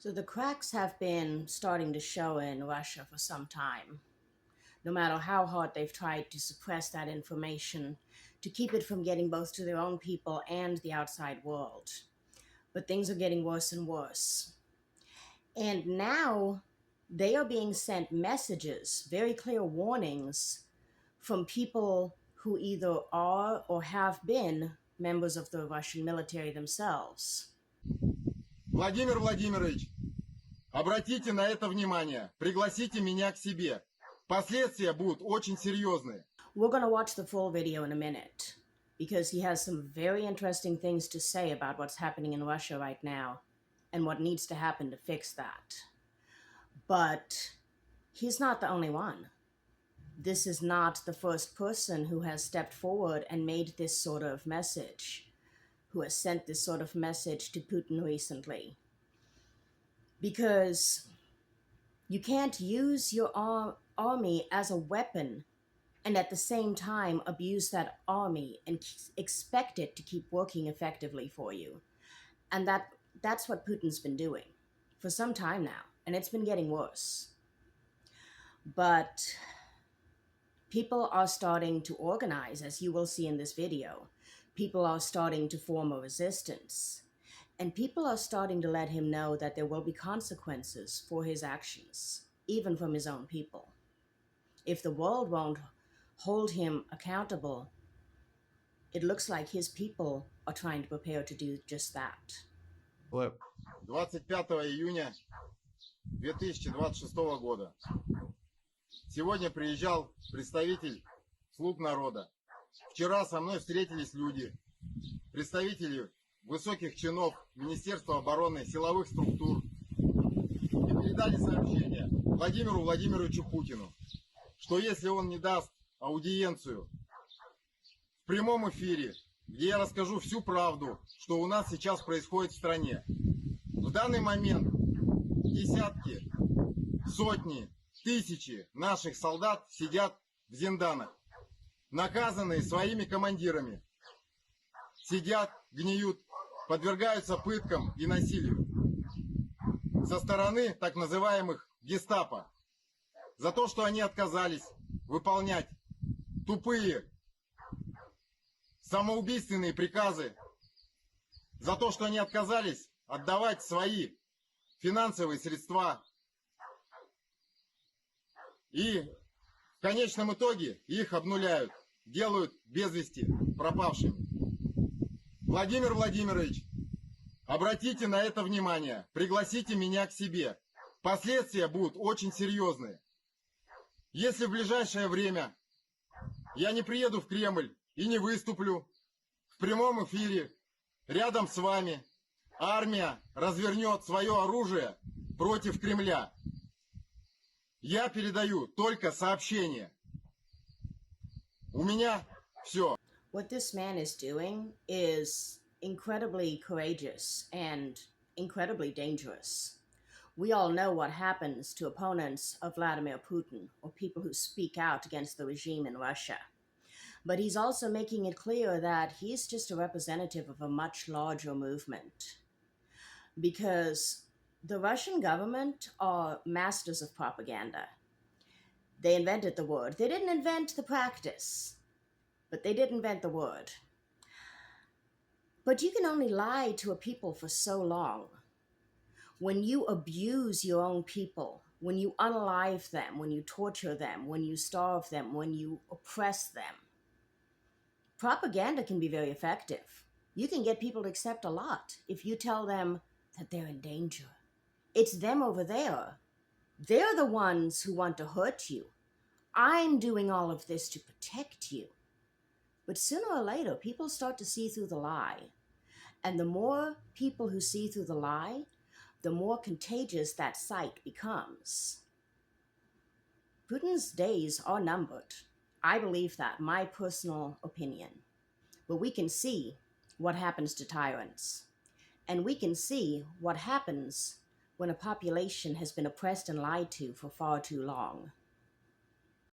So the cracks have been starting to show in Russia for some time. No matter how hard they've tried to suppress that information, to keep it from getting both to their own people and the outside world. But things are getting worse and worse. And now they are being sent messages, very clear warnings from people who either are or have been members of the Russian military themselves. Владимир Владимирович, обратите на это внимание. Пригласите меня к себе. Последствия будут очень серьезные. We're going to watch the full video in a minute because he has some very interesting things to say about what's happening in Russia right now and what needs to happen to fix that. But he's not the only one. This is not the first person who has stepped forward and made this sort of message, who has sent this sort of message to Putin recently. Because you can't use your army as a weapon and at the same time abuse that army and expect it to keep working effectively for you. And that's what Putin's been doing for some time now, and it's been getting worse. But people are starting to organize, as you will see in this video. People are starting to form a resistance. And people are starting to let him know that there will be consequences for his actions, even from his own people. If the world won't hold him accountable, it looks like his people are trying to prepare to do just that. 25 июня 2026 года. Сегодня приезжал представитель «Слуг народа». Вчера со мной встретились люди, представители высоких чинов Министерства обороны, силовых структур, и передали сообщение Владимиру Владимировичу Путину, что если он не даст аудиенцию в прямом эфире, где я расскажу всю правду, что у нас сейчас происходит в стране, в данный момент десятки, сотни, тысячи наших солдат сидят в зинданах, наказанные своими командирами, сидят, гниют, подвергаются пыткам и насилию со стороны так называемых гестапо за то, что они отказались выполнять тупые самоубийственные приказы, за то, что они отказались отдавать свои финансовые средства. И в конечном итоге их обнуляют, делают без вести пропавшими. Владимир Владимирович, обратите на это внимание, пригласите меня к себе. Последствия будут очень серьезные. Если в ближайшее время я не приеду в Кремль и не выступлю в прямом эфире рядом с вами, армия развернет свое оружие против Кремля. Я передаю только сообщение. У меня все. What this man is doing is incredibly courageous and incredibly dangerous. We all know what happens to opponents of Vladimir Putin or people who speak out against the regime in Russia. But he's also making it clear that he's just a representative of a much larger movement. Because the Russian government are masters of propaganda. They invented the word. They didn't invent the practice, but they did invent the word. But you can only lie to a people for so long. When you abuse your own people, when you unalive them, when you torture them, when you starve them, when you oppress them, propaganda can be very effective. You can get people to accept a lot if you tell them that they're in danger. It's them over there. They're the ones who want to hurt you. I'm doing all of this to protect you. But sooner or later, people start to see through the lie. And the more people who see through the lie, the more contagious that sight becomes. Putin's days are numbered. I believe that, my personal opinion. But we can see what happens to tyrants. And we can see what happens when a population has been oppressed and lied to for far too long.